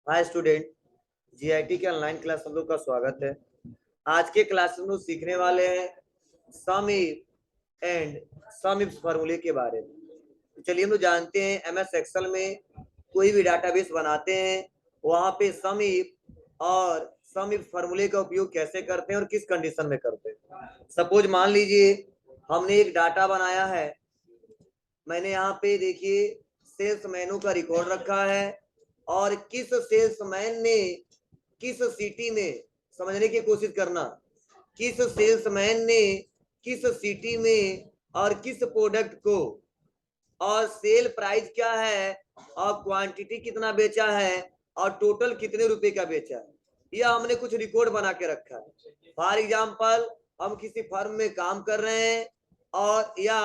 Hi student, GIT के online class हम लोग का स्वागत है। आज के क्लास में हम लोग सीखने वाले हैं सम इफ एंड सम इफ फार्मूले के बारे में। तो चलिए हम लोग जानते हैं एमएस एक्सेल में कोई भी डाटाबेस बनाते हैं, वहां पे सम इफ और सम इफ फार्मूले का उपयोग कैसे करते हैं और किस कंडीशन में करते हैं। सपोज मान लीजिए हमने एक डाटा बनाया है। मैंने यहाँ पे देखिए सेल्स मेनू का रिकॉर्ड रखा है और किस सेल्समैन ने किस सिटी में, समझने की कोशिश करना, किस सेल्समैन ने किस सिटी में और किस प्रोडक्ट को, और सेल प्राइस क्या है और क्वांटिटी कितना बेचा है और टोटल कितने रुपए का बेचा है, यह हमने कुछ रिकॉर्ड बना के रखा है। फॉर एग्जाम्पल हम किसी फर्म में काम कर रहे हैं और या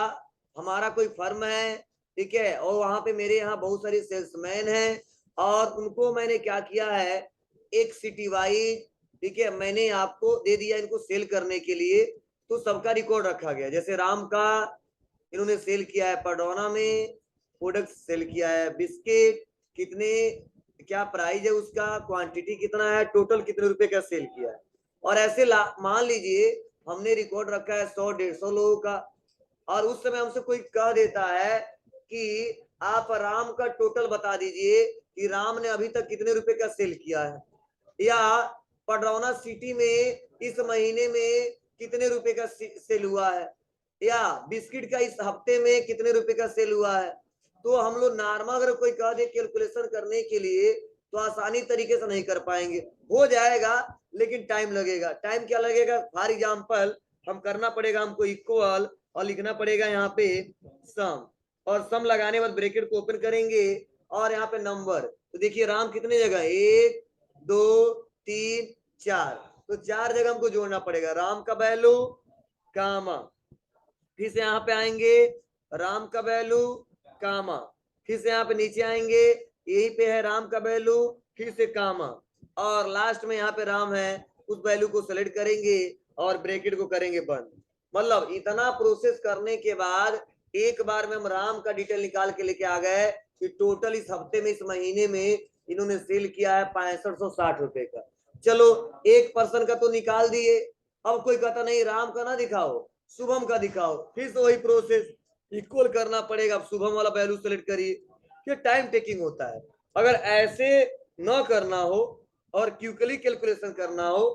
हमारा कोई फर्म है, ठीक है, और वहां पे मेरे यहाँ बहुत सारे सेल्समैन हैं और उनको मैंने क्या किया है, एक सिटी वाइज, ठीक है, मैंने आपको दे दिया इनको सेल करने के लिए। तो सबका रिकॉर्ड रखा गया। जैसे राम का इन्होंने सेल किया है पडौना में, प्रोडक्ट सेल किया है बिस्किट, कितने क्या प्राइस है उसका, क्वांटिटी कितना है, टोटल कितने रुपए का सेल किया है। और ऐसे मान लीजिए हमने रिकॉर्ड रखा है 100-150 लोगों का, और उस समय हमसे कोई कह देता है कि आप राम का टोटल बता दीजिए कि राम ने अभी तक कितने रुपए का सेल किया है, या पडरौना सिटी में इस महीने में कितने रुपए का सेल हुआ है, या बिस्किट का इस हफ्ते में कितने रुपए का सेल हुआ है। तो हम लोग नॉर्मल अगर कोई कह दे कैलकुलेशन करने के लिए तो आसानी तरीके से नहीं कर पाएंगे। हो जाएगा लेकिन टाइम लगेगा। टाइम क्या लगेगा, फॉर एग्जाम्पल हम करना पड़ेगा, हमको इक्वल और लिखना पड़ेगा यहाँ पे सम, और सम लगाने बाद ब्रैकेट को ओपन करेंगे और यहाँ पे नंबर। तो देखिए राम कितने जगह, 1 2 3 4, तो 4 जगह हमको जोड़ना पड़ेगा। राम का वैल्यू कामा, फिर से यहाँ पे आएंगे राम का वैल्यू कामा, फिर से यहाँ पे नीचे आएंगे, यही पे है राम का वैल्यू, फिर से कामा, और लास्ट में यहाँ पे राम है, उस वैल्यू को सेलेक्ट करेंगे और ब्रैकेट को करेंगे बंद। मतलब इतना प्रोसेस करने के बाद एक बार में हम राम का डिटेल निकाल के लेके आ गए कि टोटल इस हफ्ते में, इस महीने में इन्होंने सेल किया है 6560 रुपए का। चलो एक पर्सन का तो निकाल दिए। अब कोई कहता नहीं राम का ना दिखाओ, शुभम का दिखाओ, फिर से वही प्रोसेस इक्वल करना पड़ेगा। अब शुभम वाला वैल्यू सेलेक्ट करिए, ये टाइम टेकिंग होता है। अगर ऐसे न करना हो और क्विकली कैलकुलेशन करना हो,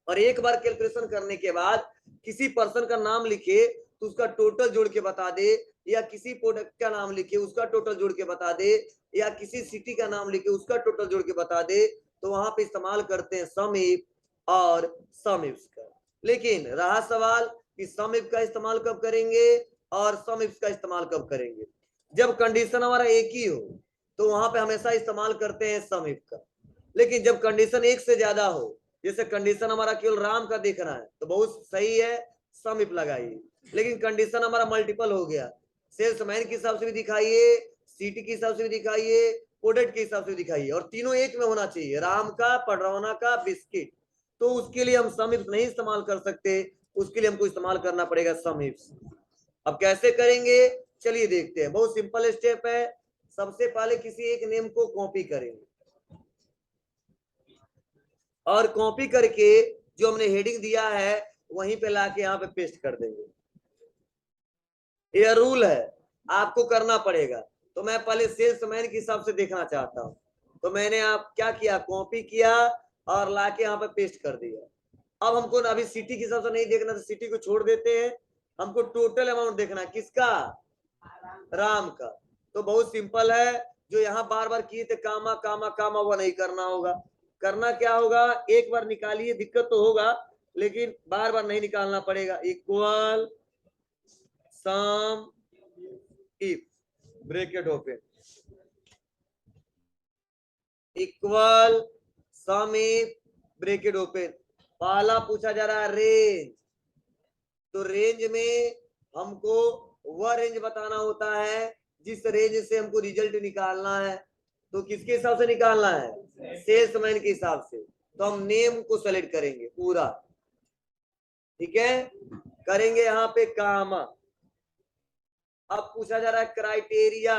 और एक बार कैलकुलेशन करने के बाद किसी पर्सन का नाम लिखे तो उसका टोटल जोड़ के बता दे, या किसी प्रोडक्ट का नाम लिखे उसका टोटल जोड़ के बता दे, या किसी सिटी का नाम लिखे उसका टोटल जोड़ के बता दे, तो वहां पे इस्तेमाल करते हैं सम इफ और सम इफ का। लेकिन रहा सवाल कि सम इफ का इस्तेमाल कब करेंगे और सम इफ का इस्तेमाल कब करेंगे। जब कंडीशन हमारा एक ही हो तो वहां पे हमेशा इस्तेमाल करते हैं सम इफ का। लेकिन जब कंडीशन एक से ज्यादा हो, जैसे कंडीशन हमारा केवल राम का देखना है तो बहुत सही है, सम इफ लगाइए। लेकिन कंडीशन हमारा मल्टीपल हो गया, सेल्समैन के हिसाब से भी दिखाइए, सिटी के हिसाब से भी दिखाइए, प्रोडक्ट के हिसाब से भी दिखाइए, और तीनों एक में होना चाहिए, राम का, पडरौना का, बिस्किट। तो उसके लिए हम सम इफ नहीं इस्तेमाल कर सकते, उसके लिए हमको इस्तेमाल करना पड़ेगा सम इफ। अब कैसे करेंगे, चलिए देखते हैं। बहुत सिंपल स्टेप है। सबसे पहले किसी एक नेम को कॉपी करेंगे और कॉपी करके जो हमने हेडिंग दिया है वहीं पे लाके यहाँ पे पेस्ट कर देंगे। यह रूल है, आपको करना पड़ेगा। तो मैं पहले सेल्समैन के हिसाब से देखना चाहता हूँ, तो मैंने आप क्या किया, कॉपी किया और लाके यहाँ पे पेस्ट कर दिया। अब हमको अभी सिटी के हिसाब से नहीं देखना, तो सिटी को छोड़ देते हैं। हमको टोटल अमाउंट देखना है, किसका, राम का। तो बहुत सिंपल है, जो यहाँ बार बार किए थे कामा कामा कामा, वो नहीं करना होगा। करना क्या होगा, एक बार निकालिए, दिक्कत तो होगा लेकिन बार बार नहीं निकालना पड़ेगा। Equal some if, bracket open, equal some if, bracket open. पहला पूछा जा रहा है रेंज, तो रेंज में हमको वह रेंज बताना होता है जिस रेंज से हमको रिजल्ट निकालना है। तो किसके हिसाब से निकालना है, सेल्समैन के हिसाब से। तो हम नेम को सेलेक्ट करेंगे पूरा, ठीक है, करेंगे यहाँ पे कामा। अब पूछा जा रहा है क्राइटेरिया,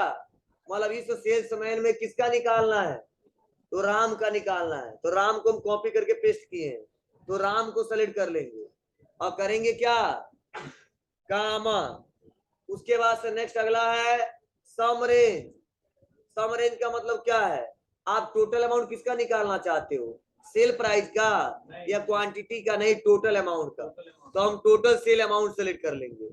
मतलब इस सेल्समैन में किसका निकालना है, तो राम का निकालना है, तो राम को हम कॉपी करके पेस्ट किए हैं, तो राम को सेलेक्ट कर लेंगे और करेंगे क्या, कामा। उसके बाद से नेक्स्ट अगला है सम रेंज। सम रेंज का मतलब क्या है, आप टोटल अमाउंट किसका निकालना चाहते हो, सेल प्राइस का या क्वांटिटी का, नहीं टोटल अमाउंट का, तो हम टोटल सेल अमाउंट सेलेक्ट कर लेंगे,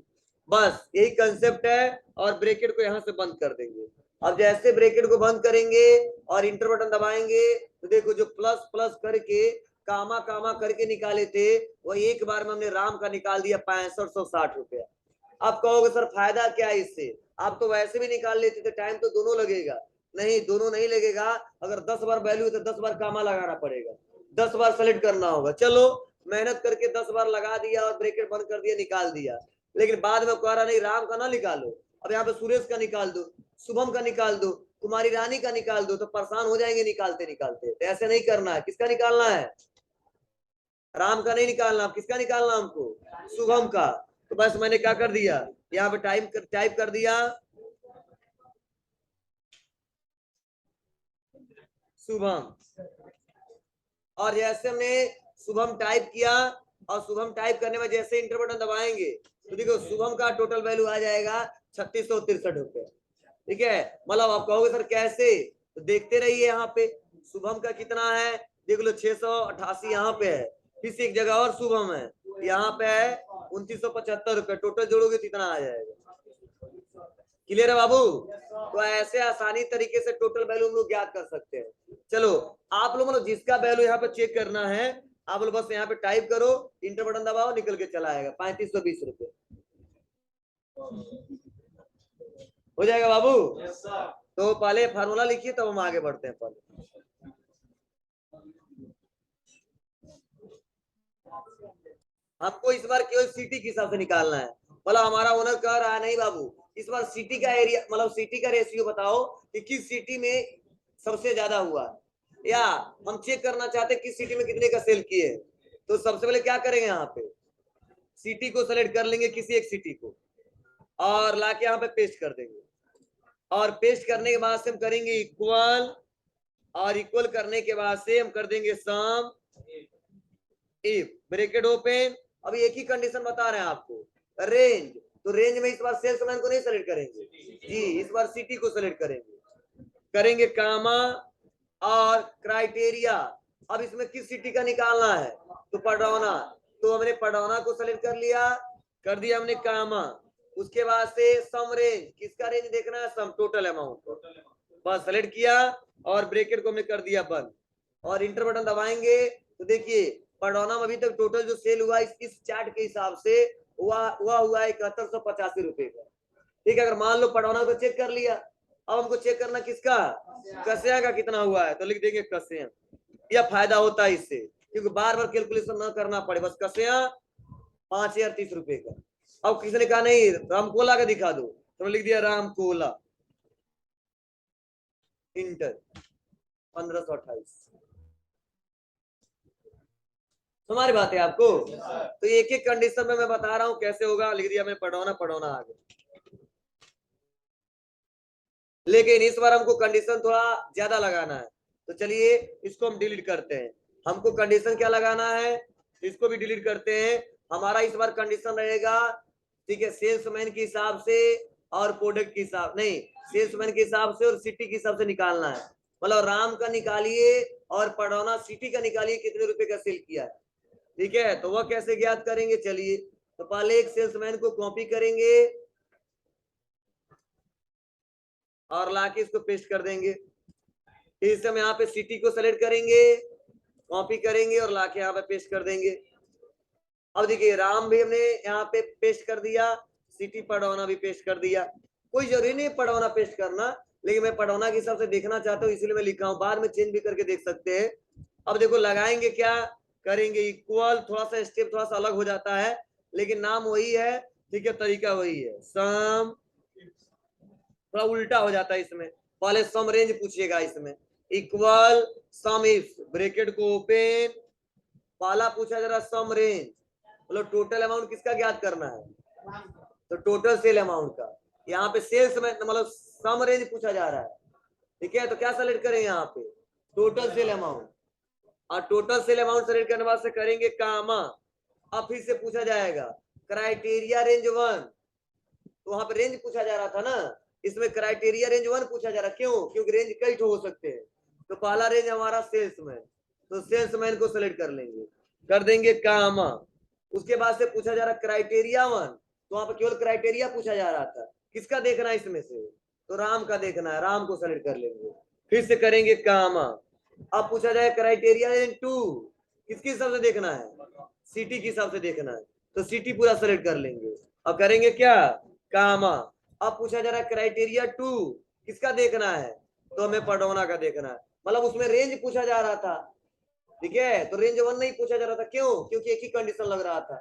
बस यही कंसेप्ट है। और ब्रैकेट को यहां से बंद कर देंगे। अब जैसे ब्रैकेट को बंद करेंगे और इंटर बटन दबाएंगे तो देखो जो प्लस प्लस करके कामा कामा करके निकाले थे वो एक बार में हमने राम का निकाल दिया 6560 रुपया। आप कहोगे सर फायदा क्या है इससे, आप तो वैसे भी निकाल लेते थे, टाइम तो दोनों लगेगा। नहीं, दोनों नहीं लगेगा, अगर 10 बार वैल्यू है तो 10 बार कामा लगाना पड़ेगा, 10 बार सेलेक्ट करना होगा। चलो मेहनत करके 10 बार लगा दिया और ब्रैकेट बंद कर दिया, निकाल दिया, लेकिन बाद में कह रहा नहीं राम का ना निकालो, अब यहाँ पे सुरेश का निकाल दो, शुभम का निकाल दो, तुम्हारी रानी का निकाल दो, तो परेशान हो जाएंगे निकालते निकालते। तो ऐसे नहीं करना है। किसका निकालना है, राम का नहीं निकालना, किसका निकालना हमको, शुभम का। तो बस मैंने क्या कर दिया, यहाँ पे टाइप कर दिया शुभम, और जैसे हमने शुभम टाइप किया और शुभम टाइप करने में जैसे इंटर बटन दबाएंगे तो देखो शुभम का टोटल वैल्यू आ जाएगा 3663 रुपए। ठीक है, मतलब आप कहोगे सर कैसे, तो देखते रहिए यहाँ पे शुभम का कितना है, देख लो 688 यहाँ पे है, किसी एक जगह और शुभम है यहाँ पे है 2975 रुपए, टोटल जोड़ोगे तो इतना आ जाएगा। क्लियर है बाबू, तो ऐसे आसानी तरीके से टोटल वैल्यू हम लोग ज्ञात कर सकते हैं। चलो आप लोग मतलब जिसका वैल्यू यहाँ पे चेक करना है आप लोग बस यहाँ पे टाइप करो, इंटर बटन दबाओ, निकल के चला आएगा 3520 रुपए हो जाएगा बाबू। तो पहले फार्मूला लिखिए तब हम आगे बढ़ते हैं। पहले हमको इस बार केवल सिटी के हिसाब से निकालना है, मतलब हमारा ओनर कह रहा है नहीं बाबू इस बार सिटी का एरिया मतलब सिटी का रेशियो बताओ कि किस सिटी में सबसे ज्यादा हुआ, या हम चेक करना चाहते हैं किस सिटी में कितने का सेल किए। तो सबसे पहले क्या करेंगे, यहाँ पे सिटी को सेलेक्ट कर लेंगे, किसी एक सिटी को, और लाके यहाँ पे पेस्ट कर देंगे, और पेस्ट करने के बाद से हम करेंगे इक्वल, और इक्वल करने के बाद से हम कर देंगे सम इफ ब्रैकेट ओपन। अभी एक ही कंडीशन बता रहे हैं आपको, रेंज, तो रेंज में इस बार सेल्समैन को नहीं सेलेक्ट करेंगे जी, इस बार सिटी को सेलेक्ट करेंगे कामा और क्राइटेरिया। अब इसमें किस सिटी का निकालना है, तो पडौना, तो हमने पडौना को सेलेक्ट कर लिया, कर दिया हमने कामा। उसके बाद से सम रेंज, किसका रेंज देखना है, सम टोटल अमाउंट, बस सेलेक्ट किया और ब्रैकेट को हमने कर दिया बंद, और इंटर बटन दबाएंगे तो देखिए पडौना में अभी तक टोटल जो सेल हुआ इस चार्ट के हिसाब से हुआ है 7185 रुपए का। ठीक है, अगर मान लो पडौना को चेक कर लिया, अब हमको चेक करना किसका, कस्या का कितना हुआ है, तो लिख देंगे कस्या। यह फायदा होता है इससे, क्योंकि बार बार कैलकुलेशन ना करना पड़े, बस कस्या 5030 रुपए का। अब किसी ने कहा नहीं रामकोला का दिखा दो, तो लिख दिया रामकोला, इंटर 1528। हमारी बात है आपको, तो एक एक कंडीशन में मैं बता रहा हूं कैसे होगा, लिख दिया मैं पढ़ौना आगे। लेकिन इस बार हमको कंडीशन थोड़ा ज्यादा लगाना है, तो चलिए इसको हम डिलीट करते हैं। हमको कंडीशन क्या लगाना है, इसको भी डिलीट करते हैं। हमारा इस बार कंडीशन रहेगा, ठीक है, सेल्समैन के हिसाब से और प्रोडक्ट के हिसाब, नहीं सेल्समैन के हिसाब से और सिटी के हिसाब से निकालना है। मतलब राम का निकालिए और पढ़ौना सिटी का निकालिए कितने रुपए का सेल किया है। ठीक है, तो वह कैसे ज्ञात करेंगे, चलिए तो पहले एक सेल्समैन को कॉपी करेंगे और लाके इसको पेस्ट कर देंगे। इस समय यहाँ पे सिटी को सेलेक्ट करेंगे, कॉपी करेंगे और लाके यहाँ पे पेस्ट कर देंगे। अब देखिए राम भी हमने यहाँ पे पेस्ट कर दिया, सिटी पढ़ौना भी पेस्ट कर दिया। कोई जरूरी नहीं पढ़ौना पेस्ट करना, लेकिन मैं पढ़ौना के हिसाब से देखना चाहता हूँ इसलिए मैं लिखा हूँ, बाद में चेंज भी करके देख सकते हैं। अब देखो लगाएंगे क्या करेंगे, इक्वल, थोड़ा सा स्टेप थोड़ा सा अलग हो जाता है लेकिन नाम वही है, ठीक है, तरीका वही है। सम थोड़ा उल्टा हो जाता है इसमें, पहले सम रेंज पूछिएगा, इसमें इक्वल सम इफ ब्रैकेट को ओपन, पहला पूछा जरा सम रेंज, मतलब टोटल अमाउंट किसका ज्ञात करना है, तो टोटल सेल अमाउंट का। यहाँ पे सेल्स में मतलब सम रेंज पूछा जा रहा है, ठीक है, तो क्या सेलेक्ट करें यहाँ पे टोटल सेल अमाउंट, और टोटल सेल अमाउंट सेलेक्ट करने बाद से करेंगे कामा। अब फिर से पूछा जाएगा क्राइटेरिया रेंज 1, तो वहां पर रेंज पूछा जा रहा था ना, इसमें क्राइटेरिया रेंज 1 पूछा जा रहा, क्यों? क्योंकि रेंज कई हो सकते हैं। तो पहला रेंज हमारा सेल्समैन, तो सेल्समैन को सेलेक्ट कर लेंगे, कर देंगे कामा। उसके बाद से पूछा जा रहा क्राइटेरिया 1, तो वहां पर केवल क्राइटेरिया पूछा जा रहा था, किसका देखना है इसमें से? तो राम का देखना है, राम को सेलेक्ट कर लेंगे, फिर से करेंगे कामा। अब पूछा जाए क्राइटेरिया रेंज 2, किसके हिसाब से देखना है? सिटी के हिसाब से देखना है, तो सिटी पूरा सेलेक्ट कर लेंगे और करेंगे क्या? कामा। अब पूछा जा रहा है क्राइटेरिया 2 किसका देखना है? तो हमें पडौना का देखना है, मतलब उसमें रेंज पूछा जा रहा था, ठीक है? तो रेंज 1 नहीं पूछा जा रहा था, क्यों? क्योंकि एक ही कंडीशन लग रहा था,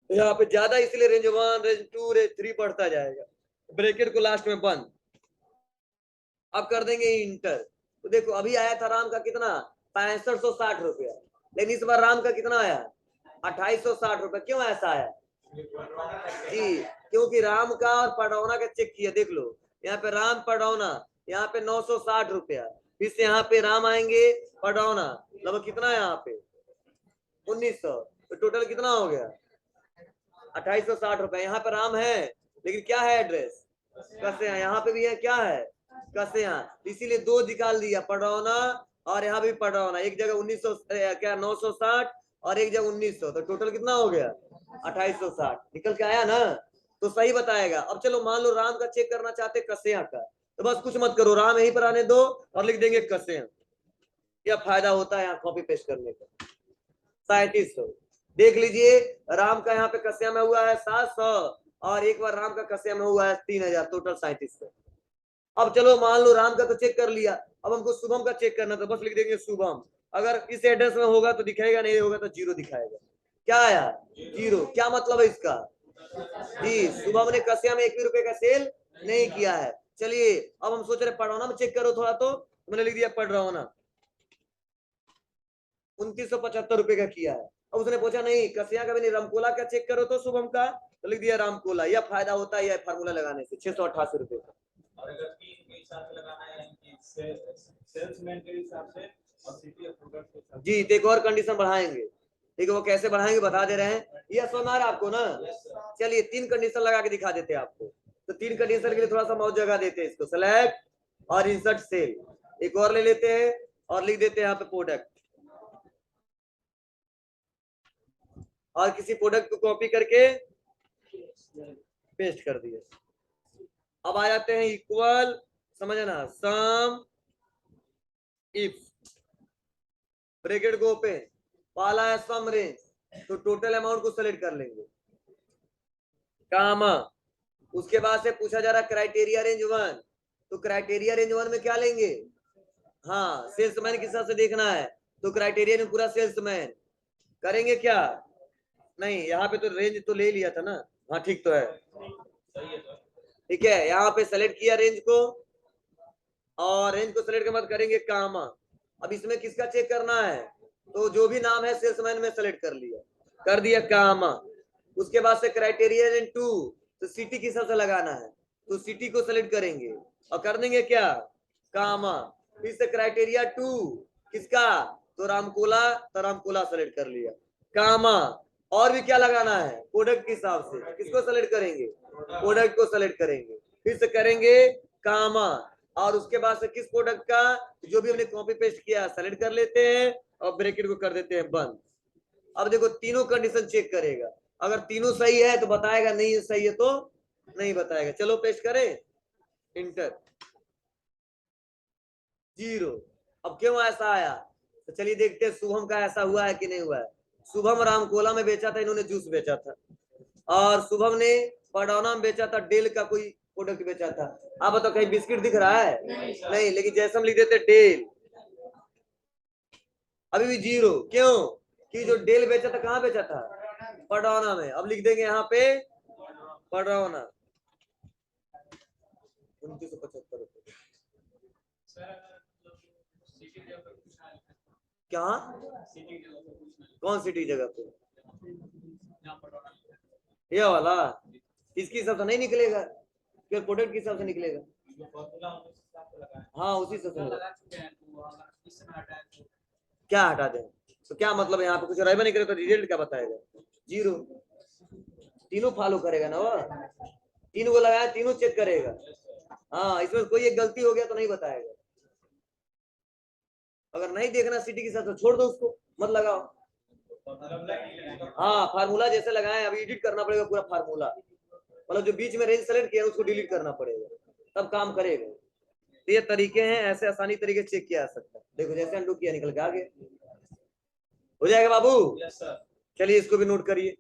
तो यहाँ पे ज्यादा, इसलिए रेंज 1, रेंज 2, रेंज 3 बढ़ता जाएगा, ब्रैकेट को लास्ट में बंद। अब कर देंगे इंटर। तो देखो अभी आया था राम का कितना? 6560 रुपया, लेकिन इस बार राम का कितना आया? 2860 रुपया। क्यों ऐसा आया जी? क्योंकि राम का और पडौना का चेक किया, देख लो यहाँ पे राम पडौना, यहाँ पे 960 रुपया, फिर से यहाँ पे राम आएंगे पडौना, लगभग कितना है यहाँ पे? 1900, तो टोटल कितना हो गया? 2860 रुपया। यहाँ पे राम है, लेकिन क्या है एड्रेस? कसे, यहाँ पे भी है, क्या है? कसे, इसीलिए दो निकाल दिया, पडौना और यहाँ भी पडौना, एक जगह 1900 क्या 960 और एक जगह 1900, तो टोटल कितना हो गया? 2860 निकल के आया ना, तो सही बताएगा। अब चलो मान लो राम का चेक करना चाहते कसेया का, तो बस कुछ मत करो, राम यहीं पर आने दो और लिख देंगे कसेया। क्या फायदा होता है यहाँ कॉपी पेस्ट करने का? 3700। देख लीजिए राम का यहाँ पे कस्या में हुआ है 700 और एक बार राम का कस्या में हुआ है 3000, टोटल 3700। अब चलो मान लो राम का तो चेक कर लिया, अब हमको शुभम का चेक करना, तो बस लिख देंगे शुभम। अगर इस एड्रेस में होगा तो दिखाएगा, नहीं होगा तो 0 दिखाएगा। क्या आया? 0। क्या मतलब है इसका? जी, शुभम ने कस्या में 1 भी रुपए का सेल नहीं किया है। चलिए अब हम सोच रहे पढ़ौना में चेक करो थोड़ा, तो मैंने लिख दिया पढ़ौना, 2975 रुपए का किया है। अब उसने पूछा नहीं कसिया का भी नहीं, रामकोला का चेक करो तो शुभम का, तो लिख दिया रामकोला। यह फायदा होता है यह फार्मूला लगाने से, 688 रुपए का। और अगर तीन के हिसाब से लगाना है कि सेल्समैन के हिसाब से और सिटी ऑफ प्रोडक्ट के हिसाब से जी, तो एक और कंडीशन बढ़ाएंगे, ठीक है? वो कैसे बढ़ाएंगे बता दे रहे हैं, यह समझ आ रहा है आपको ना? चलिए 3 कंडीशन लगा के दिखा देते हैं आपको। तो 3 कंडीशन के लिए थोड़ा सा मौज जगह देते हैं इसको, सेलेक्ट और इंसर्ट सेल। एक और ले लेते हैं और लिख देते हैं यहाँ पे प्रोडक्ट, और किसी प्रोडक्ट को कॉपी करके पेस्ट कर दिए। अब आ जाते हैं इक्वल, समझना, सम इफ, ब्रैकेट को ओपन, पहला है सम रेंज, तो टोटल अमाउंट को सेलेक्ट कर लेंगे, कामा। उसके बाद से पूछा जा रहा क्राइटेरिया रेंज 1, तो क्राइटेरिया रेंज 1 में क्या लेंगे? हाँ, सेल्समैन के हिसाब से देखना है, तो क्राइटेरिया में पूरा सेल्समैन करेंगे क्या? नहीं, यहाँ पे तो रेंज तो ले लिया था ना। हाँ ठीक तो है, ठीक है। यहाँ पे सेलेक्ट किया रेंज को, और रेंज को सेलेक्ट के बाद करेंगे कामा। अब इसमें किसका चेक करना है? तो जो भी नाम है सेल्समैन में सेलेक्ट कर लिया, कर दिया कामा। उसके बाद से क्राइटेरिया रेंज 2, तो सिटी किस हिसाब से लगाना है, तो सिटी को सेलेक्ट करेंगे और कर देंगे क्या? कामा। फिर से क्राइटेरिया 2 किसका? तो रामकोला, तो रामकोला सेलेक्ट कर लिया, कामा। और भी क्या लगाना है? प्रोडक्ट के हिसाब से किसको सेलेक्ट करेंगे? प्रोडक्ट को सेलेक्ट करेंगे, फिर से करेंगे कामा। और उसके बाद से किस प्रोडक्ट का, जो भी हमने कॉपी पेस्ट किया सेलेक्ट कर लेते हैं और ब्रैकेट को कर देते हैं बंद। अब देखो तीनों कंडीशन चेक करेगा, अगर तीनों सही है तो बताएगा, नहीं सही है तो नहीं बताएगा। चलो पेस्ट करें, इंटर, 0। अब क्यों ऐसा आया? तो चलिए देखते हैं शुभम का ऐसा हुआ है कि नहीं हुआ है। शुभम रामकोला में बेचा था, इन्होंने जूस बेचा था, और शुभम ने पडौना में बेचा था, डेल का कोई प्रोडक्ट बेचा था। आप बताओ कहीं बिस्किट दिख रहा है? नहीं, लेकिन जैसे हम लिख देते डेल, अभी भी 0। क्यों? कि जो डेल बेचा था कहाँ बेचा था? पडौना में। अब लिख देंगे यहाँ पे पडौना, 2975 रुपए। क्या? कौन सिटी जगह पे? ये वाला इसके हिसाब से नहीं निकलेगा, केवल प्रोडक्ट के हिसाब से निकलेगा। हाँ उसी से क्या हटा दें, तो क्या मतलब यहाँ पे कुछ रहबे नहीं करे तो रिजल्ट क्या बताएगा, 0। तीनों फॉलो करेगा ना वो, तीनों को लगाया, तीनों चेक करेगा। हाँ, इसमें कोई एक गलती हो गया तो नहीं बताएगा। अगर नहीं देखना सिटी के साथ तो छोड़ दो उसको, मत लगाओ। हाँ, फार्मूला जैसे लगाए, अभी एडिट करना पड़ेगा पूरा फार्मूला, मतलब जो बीच में रेंज सेलेक्ट किया उसको डिलीट करना पड़ेगा, तब काम करेगा। तो ये तरीके हैं, ऐसे आसानी तरीके चेक किया जा सकता है। देखो जैसे अंडू किया, निकल के आ गया, हो जाएगा बाबू। Yes sir. चलिए इसको भी नोट करिए।